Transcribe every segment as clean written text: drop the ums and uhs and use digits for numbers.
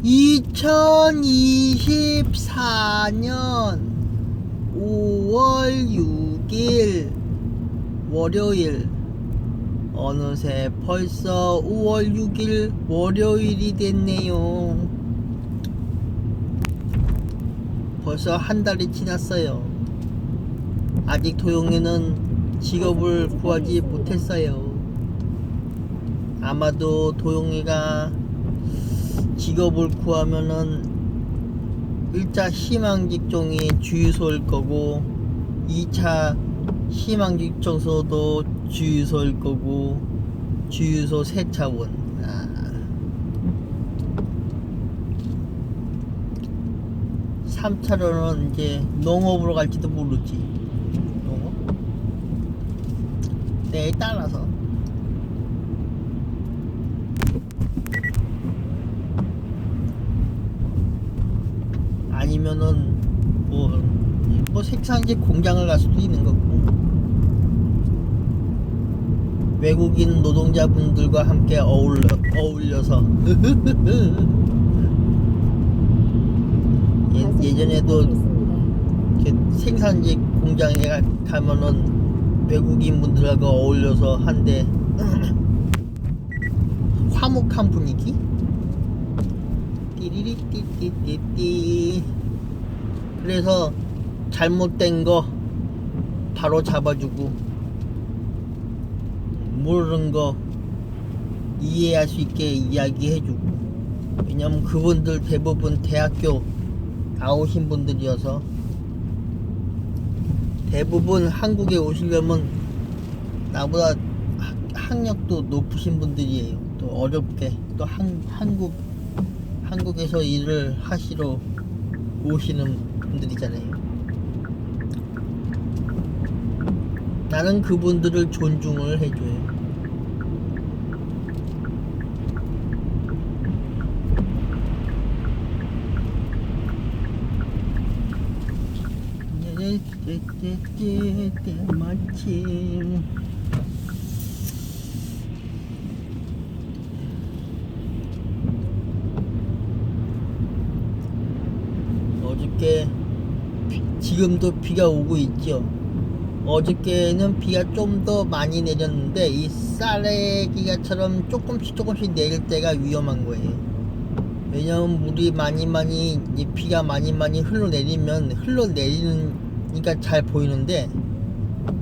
2024년 5월 6일 월요일. 어느새 벌써 5월 6일 월요일이 됐네요. 벌써 한 달이 지났어요. 아직 도용이는 직업을 구하지 못했어요. 아마도 도용이가 직업을 구하면은 1차 희망 직종이 주유소일 거고 2차 희망 직종소도 주유소일 거고 주유소 세차원. 3차로는 이제 농업으로 갈지도 모르지. 농업? 때에 따라서. 아니면은 뭐 생산지 공장을 갈 수도 있는 거고, 외국인 노동자분들과 함께 어울려서 예전에도 생산지 공장에 가면은 외국인 분들하고 어울려서 한데 화목한 분위기? 띠리리띠띠띠띠. 그래서 잘못된 거 바로 잡아주고, 모르는 거 이해할 수 있게 이야기해주고. 왜냐면 그분들 대부분 대학교 나오신 분들이어서, 대부분 한국에 오시려면 나보다 학력도 높으신 분들이에요. 또 어렵게 또 한국에서 일을 하시러 오시는 분들이잖아요. 나는 그분들을 존중을 해줘요. 마침 어저께 지금도 비가 오고 있죠. 어저께는 비가 좀 더 많이 내렸는데 이 쌀래기가처럼 조금씩 내릴 때가 위험한 거예요. 왜냐면 물이 많이 비가 많이 흘러내리면 흘러내리니까 잘 보이는데,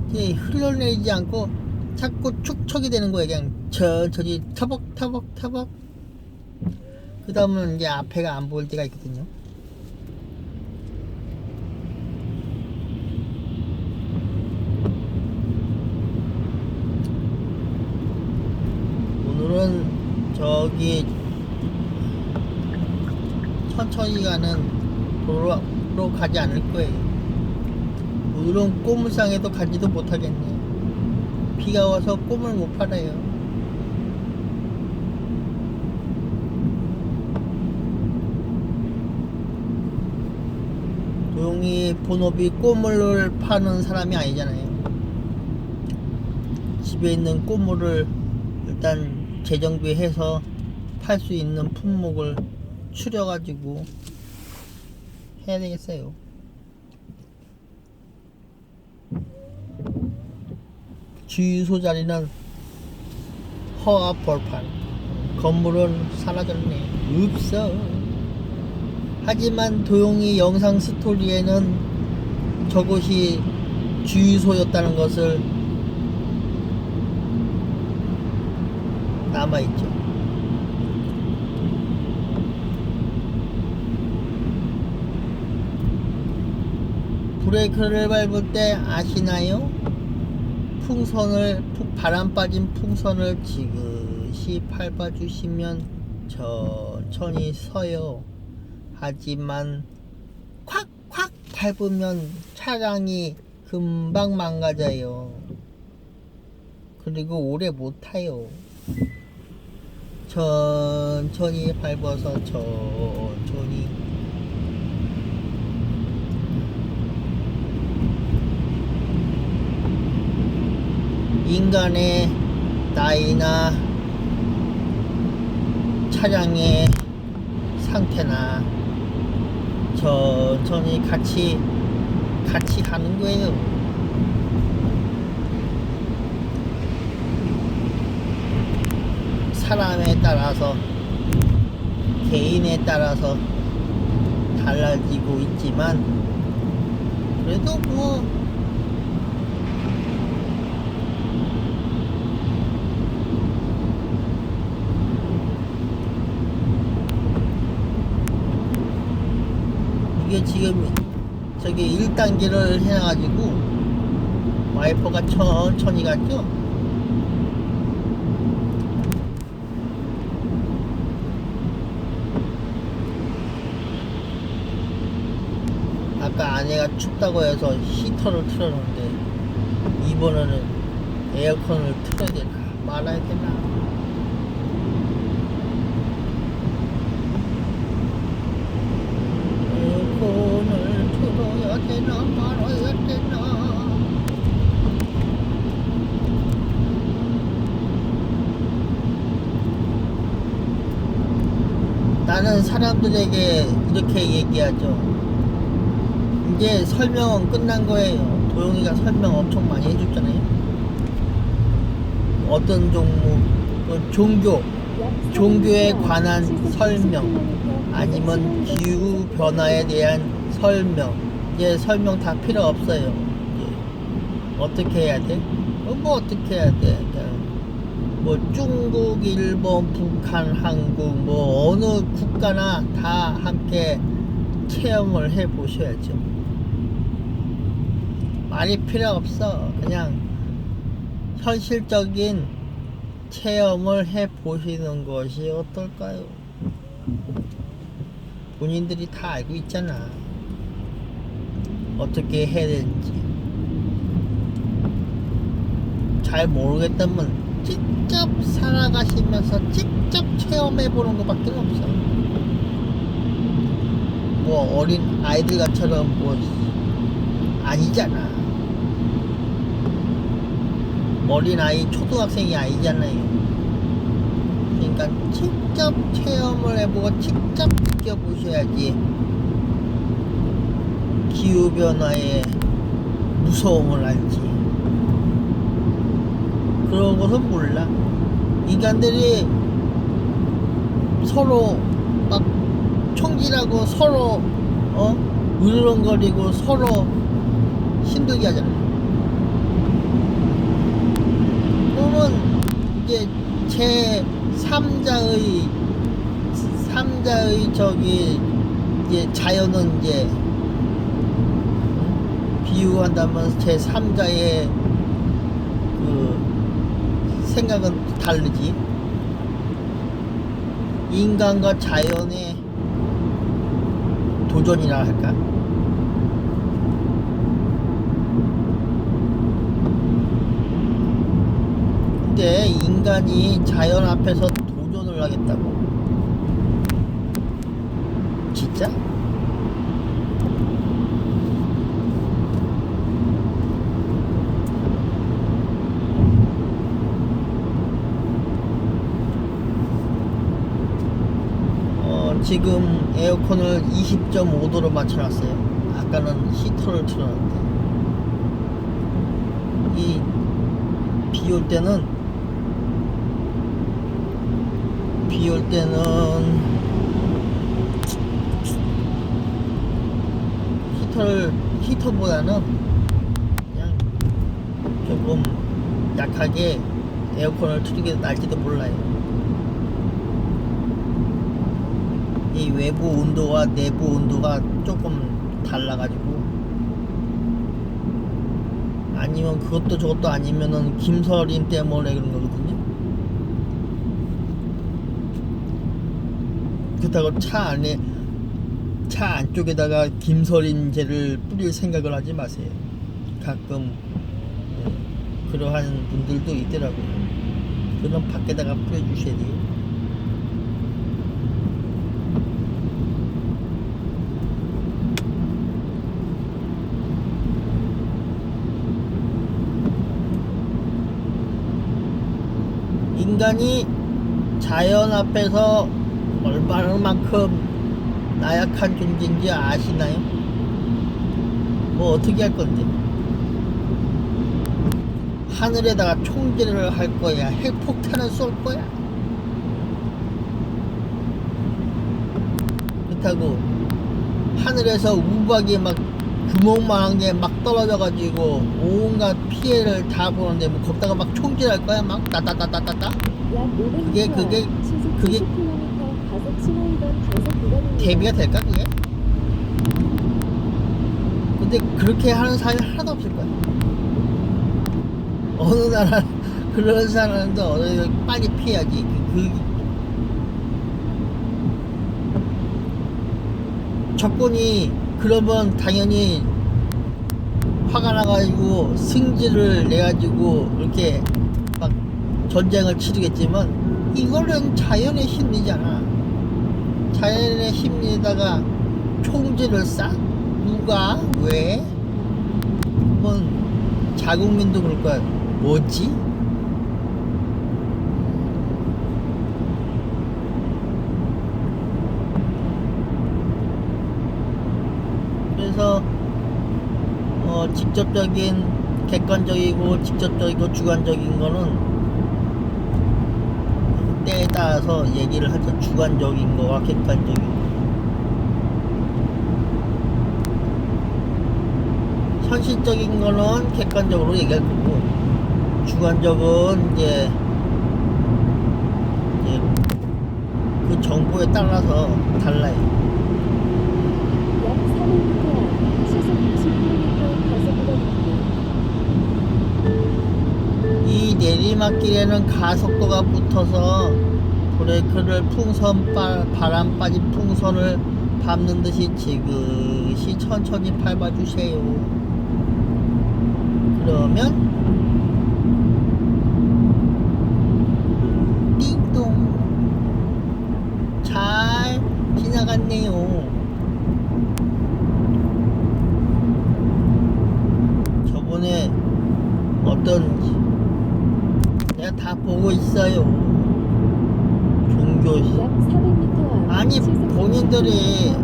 이게 흘러내리지 않고 자꾸 축척이 되는 거예요. 그냥 천천히 터벅. 그 다음은 이제 앞에가 안 보일 때가 있거든요. 오늘은 저기 천천히 가는 도로로 가지 않을 거예요. 오늘은 꼬물상에도 가지도 못하겠네요. 비가 와서 꼬물 못 팔아요. 도용이 본업이 꼬물을 파는 사람이 아니잖아요. 집에 있는 꼬물을 일단 재정비해서 팔 수 있는 품목을 추려가지고 해야 되겠어요. 주유소 자리는 허허벌판. 건물은 사라졌네. 없어. 하지만 도용이 영상 스토리에는 저곳이 주유소였다는 것을 남아있죠. 브레이크를 밟을 때 아시나요? 바람 빠진 풍선을 지그시 밟아주시면 천천히 서요. 하지만 콱콱 밟으면 차량이 금방 망가져요. 그리고 오래 못 타요. 천천히 밟아서 천천히. 인간의 나이나 차량의 상태나 천천히 같이 가는 거예요. 사람에 따라서 개인에 따라서 달라지고 있지만 그래도 뭐 이게 지금 저기 1단계를 해놔가지고 와이퍼가 천천히 갔죠. 아까 아내가 춥다고 해서 히터를 틀었는데 이번에는 에어컨을 틀어야 되나 말아야 되나. 에어컨을 틀어야 되나 말아야 되나. 나는 사람들에게 이렇게 얘기하죠. 이제 설명은 끝난 거예요. 도영이가 설명 엄청 많이 해줬잖아요. 어떤 종목, 종교에 관한 설명, 아니면 기후 변화에 대한 설명. 이제 설명 다 필요 없어요. 이제 어떻게 해야 돼? 뭐 어떻게 해야 돼? 뭐 중국, 일본, 북한, 한국, 뭐 어느 국가나 다 함께 체험을 해 보셔야죠. 말이 필요 없어. 그냥 현실적인 체험을 해 보시는 것이 어떨까요? 본인들이 다 알고 있잖아. 어떻게 해야 되는지. 잘 모르겠다면 직접 살아가시면서 직접 체험해 보는 것밖에 없어. 뭐 어린 아이들처럼 뭐 아니잖아. 어린 아이 초등학생이 아니잖아요. 그러니까 직접 체험을 해보고 직접 느껴보셔야지 기후변화의 무서움을 알지. 그런 것은 몰라. 인간들이 서로 막 총질하고 서로 으르렁거리고 서로 힘들게 하잖아. 그러면 이제 제 3자의 저기 이제 자연은 이제 비유한다면 제 3자의 그 생각은 다르지. 인간과 자연의 도전이라 할까? 근데 인간이 자연 앞에서 도전을 하겠다고? 진짜? 지금 에어컨을 20.5도로 맞춰놨어요. 아까는 히터를 틀어놨는데 이 비 올 때는 히터보다는 그냥 조금 약하게 에어컨을 틀게 날지도 몰라요. 이 외부 온도와 내부 온도가 조금 달라가지고, 아니면 그것도 저것도 아니면은 김서림 때문에 그런 거거든요. 그렇다고 차 안쪽에다가 김서림제를 뿌릴 생각을 하지 마세요. 가끔 그러한 분들도 있더라고요. 그건 밖에다가 뿌려주셔야 돼요. 인간이 자연 앞에서 얼마만큼 나약한 존재인지 아시나요? 뭐 어떻게 할 건데? 하늘에다가 총질을 할 거야? 핵폭탄을 쏠 거야? 그렇다고 하늘에서 우박이 막 구멍만한 게 막 떨어져가지고 온갖 피해를 다 보는데 뭐 거기다가 막 총질할 거야? 막 따따따따따따? 그게 대비가 될까 그게? 근데 그렇게 하는 사람이 하나도 없을 거야. 어느 나라 그런 사람도 어느 빨리 피해야지. 적군이 그러면 당연히 화가 나가지고 승질을 내가지고 이렇게 막 전쟁을 치르겠지만 이거는 자연의 심리잖아. 자연의 심리에다가 총질을 쏴? 누가? 왜? 한번 자국민도 그럴 거야. 뭐지? 그래서 직접적인 객관적이고 직접적이고 주관적인 거는 때에 따라서 얘기를 하죠. 주관적인 거와 객관적인 거. 현실적인 거는 객관적으로 얘기할 거고 주관적은 이제 그 정보에 따라서 달라요. 약 400m 시속 60km 가속구간입니다. 이 내리막길에는 가속도가 붙어서 브레이크를 바람 빠진 풍선을 밟는 듯이 지그시 천천히 밟아주세요. 그러면 띵동 잘 지나갔네요. 저번에 어떤 내가 다 보고 있어요. 종교 약 400m 아니 본인들이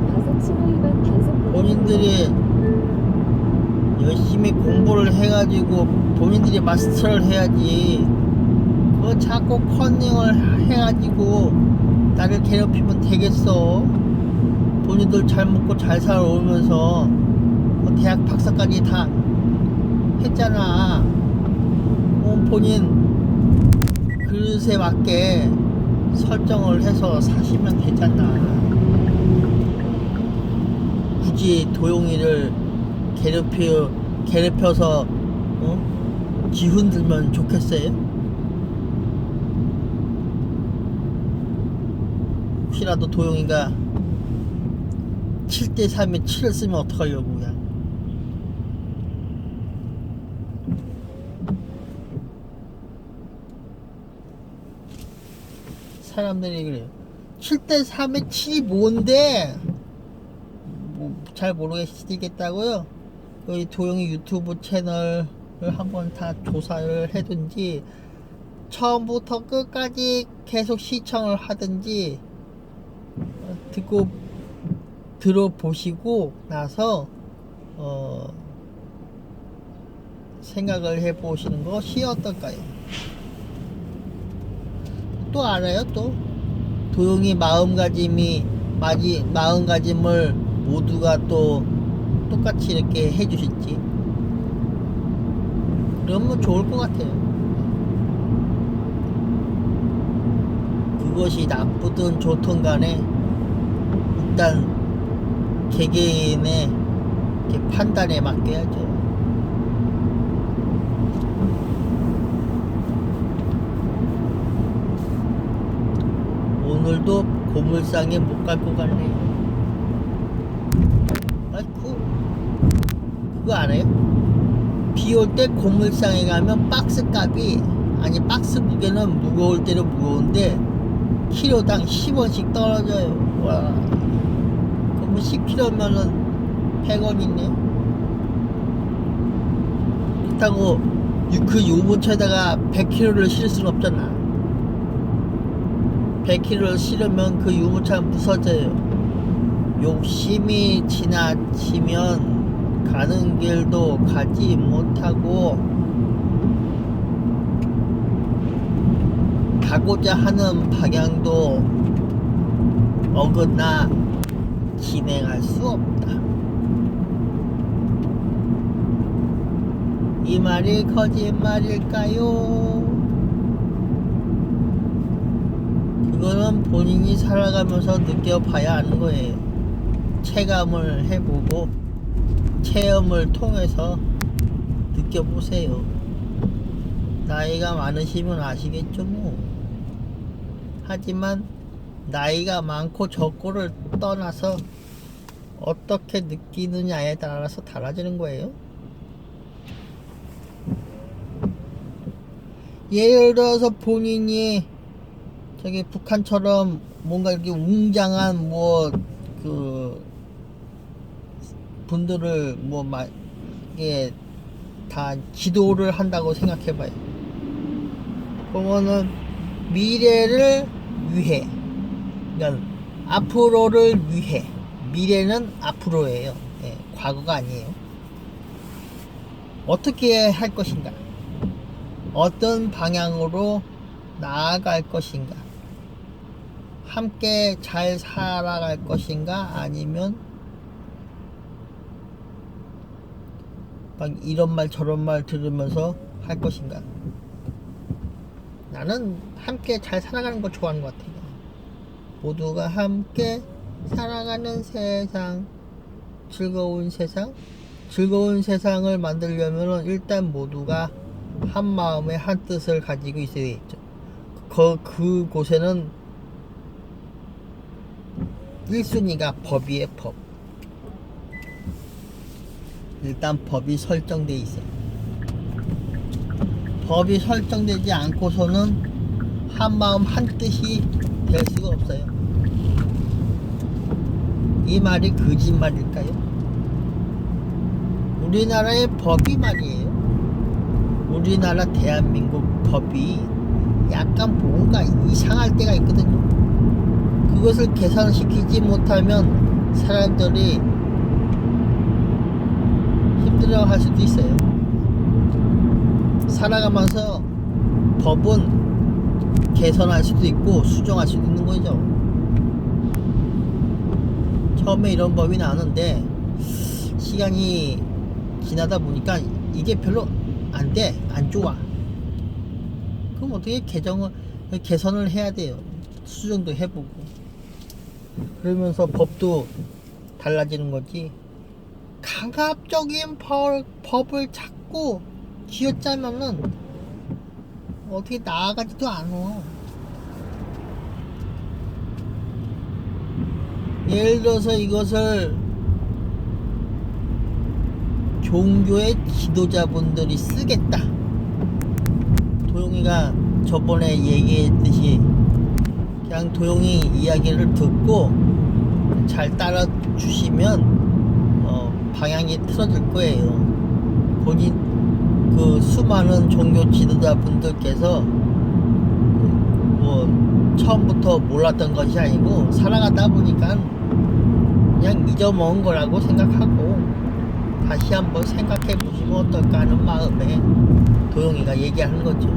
열심히 공부를 해가지고 본인들이 마스터를 해야지. 뭐 자꾸 컨닝을 해가지고 나를 괴롭히면 되겠어. 본인들 잘 먹고 잘 살아오면서 뭐 대학 박사까지 다 했잖아. 본인 그릇에 맞게 설정을 해서 사시면 되잖아. 굳이 도용이를 괴롭혀서 기흔들면 좋겠어요? 혹시라도 도용이가 7대3에 7을 쓰면 어떡하려고 그냥. 사람들이 그래요. 7대3에 7이 뭔데? 뭐 잘 모르겠다고요? 이 도영이 유튜브 채널을 한번 다 조사를 해든지 처음부터 끝까지 계속 시청을 하든지 들어보시고 나서 생각을 해보시는 것이 어떨까요? 또 알아요? 또 도용이 마음가짐을 모두가 또 똑같이 이렇게 해주실지 그러면 좋을 것 같아요. 그것이 나쁘든 좋든 간에 일단 개개인의 판단에 맡겨야죠. 오늘도 고물상에 못 갈 것 같네요. 그거 알아요? 비 올 때 고물상에 가면 박스 무게는 무거울 때는 무거운데 키로당 10원씩 떨어져요. 와, 그럼 10kg면은 100원이네. 그렇다고 그 유모차에다가 100kg를 실을 수는 없잖아. 100kg를 실으면 그 유모차는 부서져요. 욕심이 지나치면 가는 길도 가지 못하고 가고자 하는 방향도 어긋나 진행할 수 없다. 이 말이 거짓말일까요? 그거는 본인이 살아가면서 느껴봐야 하는 거예요. 체감을 해보고 체험을 통해서 느껴보세요. 나이가 많으시면 아시겠죠 뭐. 하지만 나이가 많고 적고를 떠나서 어떻게 느끼느냐에 따라서 달라지는 거예요. 예를 들어서 본인이 저기 북한처럼 뭔가 이렇게 웅장한 그 분들을 이게 다 지도를 한다고 생각해봐요. 그러면은 미래를 위해, 그러니까 앞으로를 위해, 미래는 앞으로예요. 예, 과거가 아니에요. 어떻게 할 것인가? 어떤 방향으로 나아갈 것인가? 함께 잘 살아갈 것인가? 아니면 막 이런 말 저런 말 들으면서 할 것인가? 나는 함께 잘 살아가는 거 좋아하는 것 같아요. 모두가 함께 살아가는 세상, 즐거운 세상을 만들려면 일단 모두가 한 마음에 한 뜻을 가지고 있어야겠죠. 그곳에는 1순위가 법이에요. 법. 일단 법이 설정돼 있어요. 법이 설정되지 않고서는 한 마음 한 뜻이 될 수가 없어요. 이 말이 거짓말일까요? 우리나라의 법이 말이에요. 우리나라 대한민국 법이 약간 뭔가 이상할 때가 있거든요. 그것을 개선시키지 못하면 사람들이 힘들어 할 수도 있어요. 살아가면서 법은 개선할 수도 있고 수정할 수도 있는 거죠. 처음에 이런 법이 나왔는데 시간이 지나다 보니까 이게 별로 안 돼, 안 좋아. 그럼 어떻게 개선을 해야 돼요. 수정도 해보고. 그러면서 법도 달라지는 거지. 강압적인 법을 자꾸 쥐어짜면은 어떻게 나아가지도 않아. 예를 들어서 이것을 종교의 지도자분들이 쓰겠다. 도용이가 저번에 얘기했듯이 그냥 도용이 이야기를 듣고 잘 따라 주시면 방향이 틀어질 거예요. 본인 그 수많은 종교 지도자분들께서 처음부터 몰랐던 것이 아니고 살아가다 보니까 그냥 잊어먹은 거라고 생각하고 다시 한번 생각해 보시면 어떨까 하는 마음에 도용이가 얘기하는 거죠.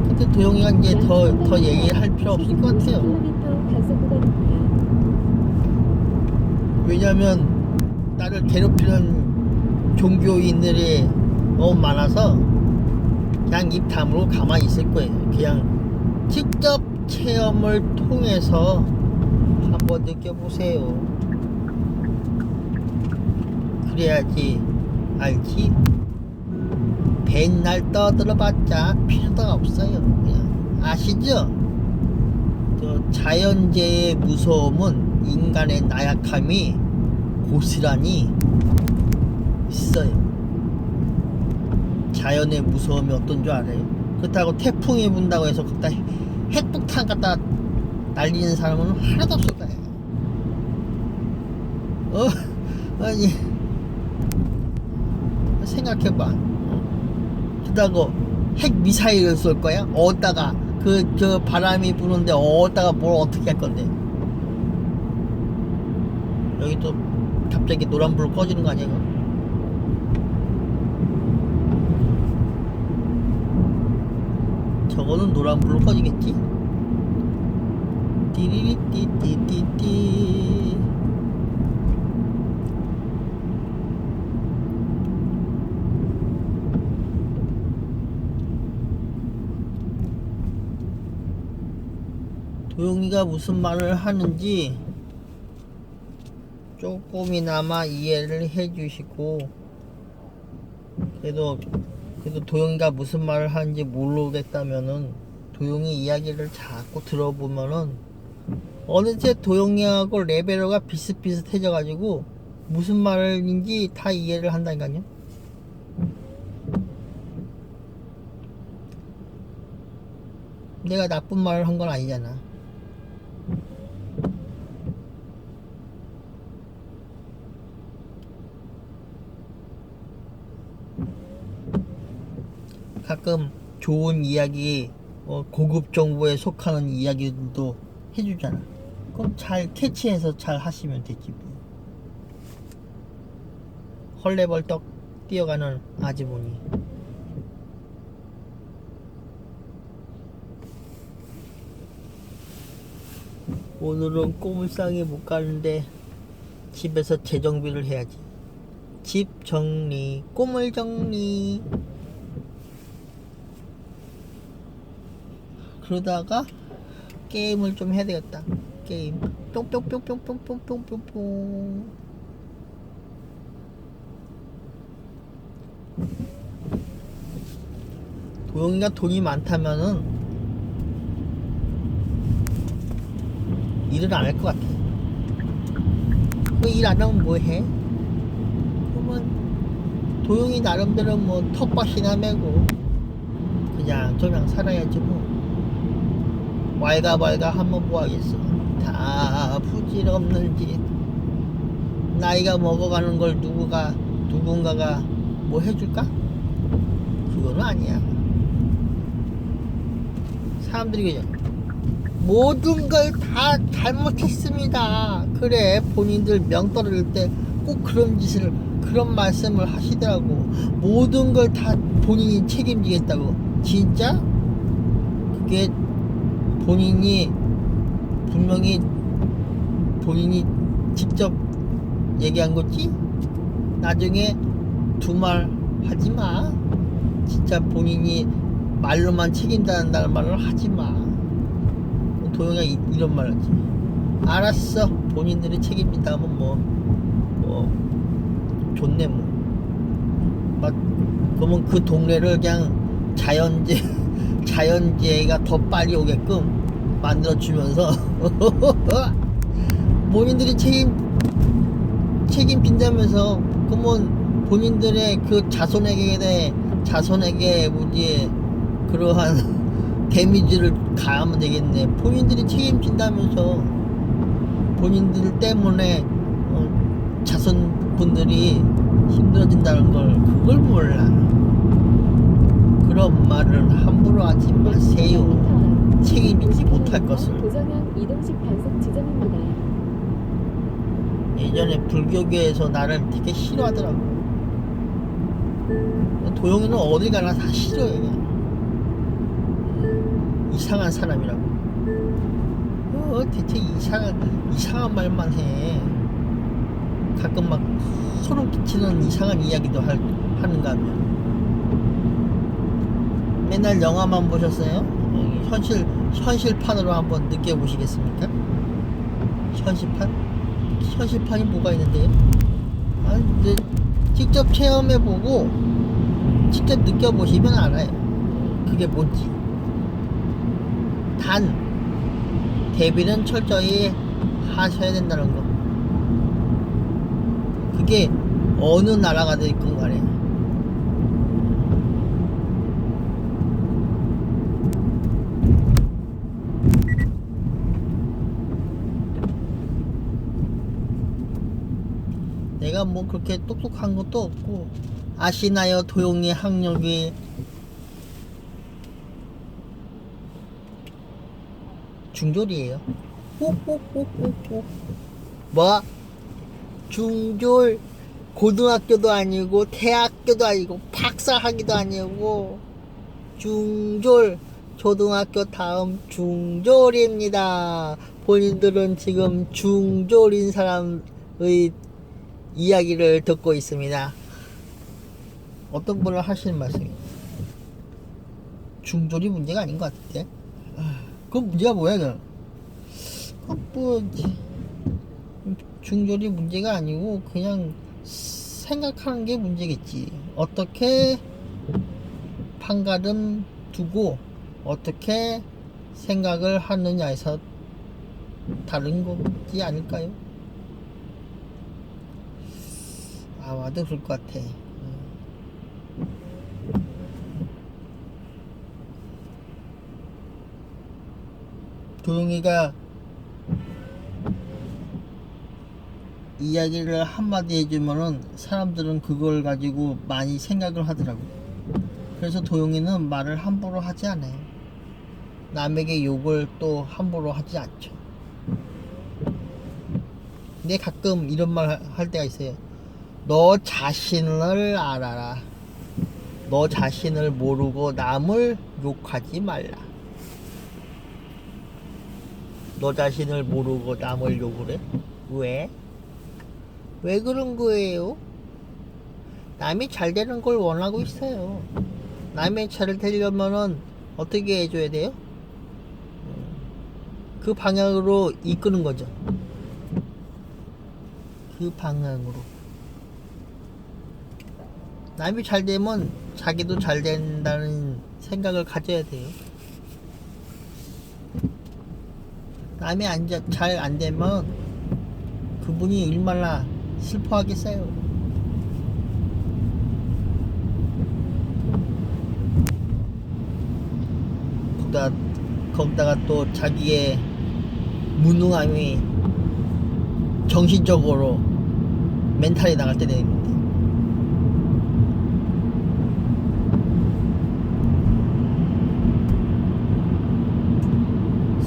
근데 도용이가 이제 더 얘기할 필요 없을 것 같아요. 왜냐면 나를 괴롭히는 종교인들이 너무 많아서 그냥 입 다물고 가만히 있을 거예요. 그냥 직접 체험을 통해서 한번 느껴보세요. 그래야지 알지. 맨날 떠들어봤자 필요도 없어요. 그냥 아시죠? 자연재해의 무서움은 인간의 나약함이 고스란히 있어요. 자연의 무서움이 어떤 줄 알아요? 그렇다고 태풍이 분다고 해서 거기다 핵폭탄 갖다 날리는 사람은 하나도 없을 거예요. 아니 생각해봐. 그렇다고 핵 미사일을 쏠 거야? 어디다가 저 바람이 부는데 어디다가 뭘 어떻게 할 건데? 여기 또 갑자기 노란불 꺼지는 거 아니야 이거? 저거는 노란불로 꺼지겠지? 띠리리띠띠띠띠. 도영이가 무슨 말을 하는지 조금이나마 이해를 해주시고, 그래도 도영이가 무슨 말을 하는지 모르겠다면은 도영이 이야기를 자꾸 들어보면은 어느새 도영이하고 레벨러가 비슷비슷해져 가지고 무슨 말인지 다 이해를 한다니까요. 내가 나쁜 말을 한 건 아니잖아. 가끔 좋은 이야기, 고급 정보에 속하는 이야기들도 해주잖아. 그럼 잘 캐치해서 잘 하시면 되지 뭐. 헐레벌떡 뛰어가는 아주머니. 오늘은 꼬물상에 못 가는데 집에서 재정비를 해야지. 집 정리, 꼬물 정리. 그러다가 게임을 좀 해야 되겠다. 게임. 뿅뿅뿅뿅뿅뿅뿅뿅뿅. 도영이가 돈이 많다면은 일을 안 할 것 같아. 그 일 안 하면 뭐 해? 그러면 도영이 나름대로 뭐 텃밭이나 메고 그냥 저냥 살아야지 뭐. 왈가왈가 하면 뭐하겠어. 다 부질없는 짓. 나이가 먹어가는 걸 누군가가 뭐 해줄까? 그건 아니야. 사람들이 그냥 모든 걸 다 잘못했습니다. 그래, 본인들 명 떨어질 때 꼭 그런 말씀을 하시더라고. 모든 걸 다 본인이 책임지겠다고. 진짜? 그게 분명히 본인이 직접 얘기한 거지? 나중에 두 말 하지 마. 진짜 본인이 말로만 책임진다는 말을 하지 마. 도영이가 이런 말 하지. 알았어. 본인들이 책임진다 하면 뭐 좋네 뭐. 그러면 그 동네를 그냥 자연재해가 더 빨리 오게끔 만들어주면서 본인들이 책임진다면서 그러면 본인들의 그 자손에게 뭐지 그러한 데미지를 가하면 되겠네. 본인들이 책임진다면서 본인들 때문에 자손분들이 힘들어진다는 걸 그걸 몰라. 그런 말을 함부로 하지 마세요. 책임지지 못할 것을. 고정형 이동식 단속 지점입니다. 예전에 불교계에서 나를 되게 싫어하더라고. 도영이는 어딜 가나 다 싫어해 그냥. 이상한 사람이라고. 대체 이상한 말만 해. 가끔 막 소름 끼치는 이상한 이야기도 하는가 하면. 맨날 영화만 보셨어요? 현실판으로 한번 느껴보시겠습니까? 현실판이 뭐가 있는데요? 이제 직접 체험해보고 직접 느껴보시면 알아요. 그게 뭔지. 단 대비는 철저히 하셔야 된다는 거. 그게 어느 나라가 됐건 간에. 내가 뭐 그렇게 똑똑한 것도 없고. 아시나요? 도용이 학력이 중졸이에요. 뭐? 중졸 고등학교도 아니고 대학교도 아니고 박사학위도 아니고 중졸 초등학교 다음 중졸입니다. 본인들은 지금 중졸인 사람의 이야기를 듣고 있습니다. 어떤 분을 하시는 말씀이에요? 중졸이 문제가 아닌 것 같은데. 그 문제가 뭐야, 그? 뭐 중졸이 문제가 아니고 그냥 생각하는 게 문제겠지. 어떻게 판가름 두고 어떻게 생각을 하느냐에서 다른 거지 않을까요? 아마도 그럴 것 같아. 도영이가 이야기를 한마디 해주면은 사람들은 그걸 가지고 많이 생각을 하더라고. 그래서 도영이는 말을 함부로 하지 않아요. 남에게 욕을 또 함부로 하지 않죠. 근데 가끔 이런 말 할 때가 있어요. 너 자신을 알아라. 너 자신을 모르고 남을 욕하지 말라. 너 자신을 모르고 남을 욕을 해? 왜? 왜 그런 거예요? 남이 잘 되는 걸 원하고 있어요. 남이 잘 되려면은 어떻게 해줘야 돼요? 그 방향으로 이끄는 거죠. 그 방향으로. 남이 잘 되면 자기도 잘 된다는 생각을 가져야 돼요. 남이 잘 안 되면 그분이 얼마나 슬퍼하겠어요. 거기다가 또 자기의 무능함이 정신적으로 멘탈이 나갈 때 되는데,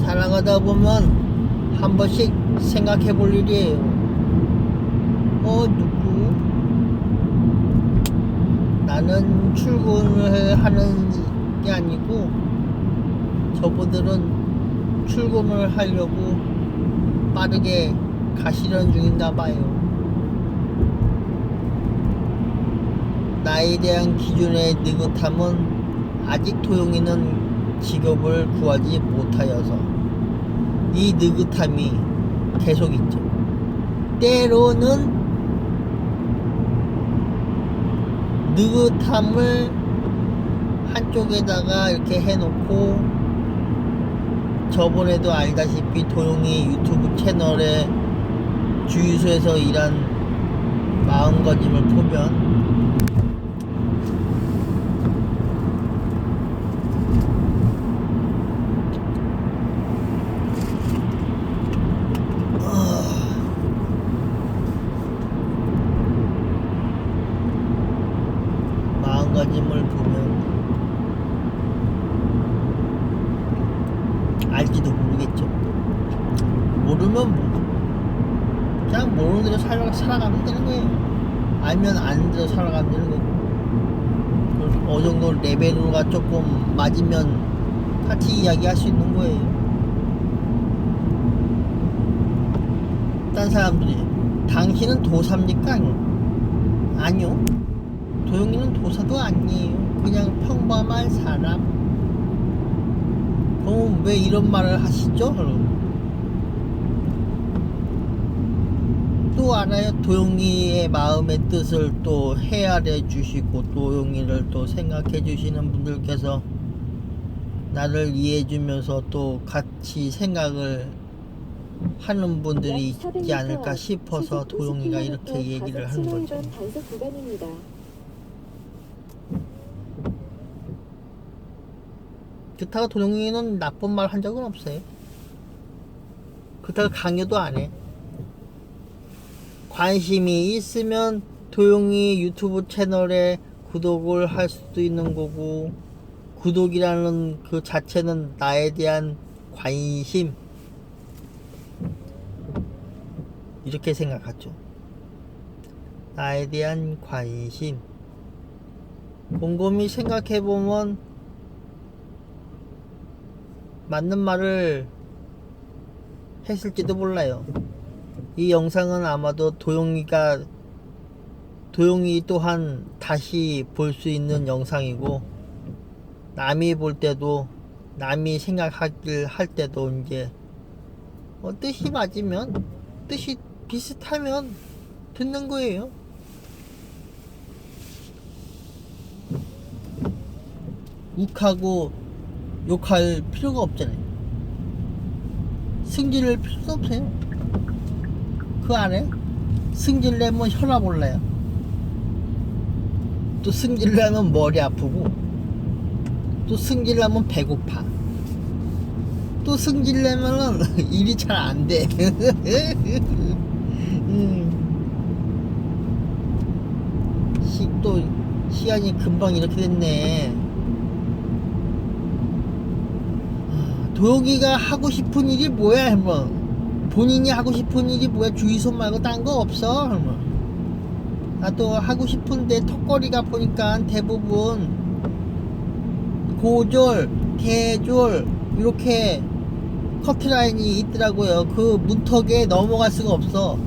살아가다 보면 한 번씩 생각해 볼 일이에요. 누구? 나는 출근을 하는 게 아니고 저분들은 출근을 하려고 빠르게 가시려는 중인가 봐요. 나에 대한 기준의 느긋함은 아직 도영이는 직업을 구하지 못하여서 이 느긋함이 계속 있죠. 때로는 느긋함을 한쪽에다가 이렇게 해놓고, 저번에도 알다시피 도영이 유튜브 채널에 주유소에서 일한 마음가짐을 보면 마음가짐을 보면 알지도 모르겠죠. 모르면 그냥 모르는 대로 살아가면 되는 거예요. 알면 아는 대로 살아가면 되는 거고, 어느 정도 레벨로가 조금 맞으면 같이 이야기할 수 있는 거예요. 딴 사람들이 당신은 도사입니까? 아니요. 도영이는 도사도 아니에요. 그냥 평범한 사람. 그럼 왜 이런 말을 하시죠? 또 알아요. 도영이의 마음의 뜻을 또 헤아려 주시고 도영이를 또 생각해 주시는 분들께서 나를 이해해 주면서 또 같이 생각을 하는 분들이 있지 않을까 싶어서 도영이가 이렇게 얘기를 하는 거죠. 단속 구간입니다. 그렇다고 도영이는 나쁜 말 한 적은 없어요. 그렇다고 강요도 안 해. 관심이 있으면 도영이 유튜브 채널에 구독을 할 수도 있는 거고, 구독이라는 그 자체는 나에 대한 관심, 이렇게 생각하죠. 나에 대한 관심. 곰곰이 생각해보면 맞는 말을 했을지도 몰라요. 이 영상은 아마도 도용이 또한 다시 볼 수 있는 영상이고, 남이 볼 때도, 남이 생각하길 할 때도 이제 뜻이 맞으면, 뜻이 비슷하면 듣는 거예요. 욱하고 욕할 필요가 없잖아요. 승질낼 필요도 없어요. 그 안에 승질내면 혈압 올라요. 또 승질내면 머리 아프고, 또 승질내면 배고파. 또 승질내면은 일이 잘 안 돼. 또 시간이 금방 이렇게 됐네. 도영이가 하고 싶은 일이 뭐야, 할머? 본인이 하고 싶은 일이 뭐야? 주유소 말고 딴 거 없어, 할머? 나도 하고 싶은데 턱걸이가 보니까 대부분 고졸, 대졸 이렇게 커트라인이 있더라고요. 그 문턱에 넘어갈 수가 없어.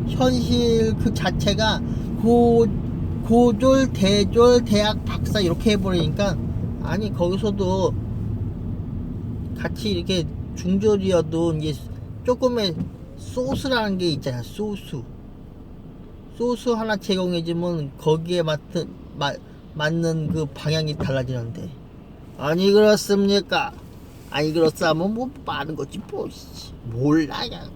현실 그 자체가 고졸, 대졸, 대학 박사 이렇게 해버리니까, 아니 거기서도 같이 이렇게 중졸이어도 이제 조금의 소스라는 게 있잖아. 소스 하나 제공해주면 거기에 맞는 그 방향이 달라지는데, 아니 그렇습니까? 아니 그렇다면 뭐 빠른 거지 뭐. 몰라 야.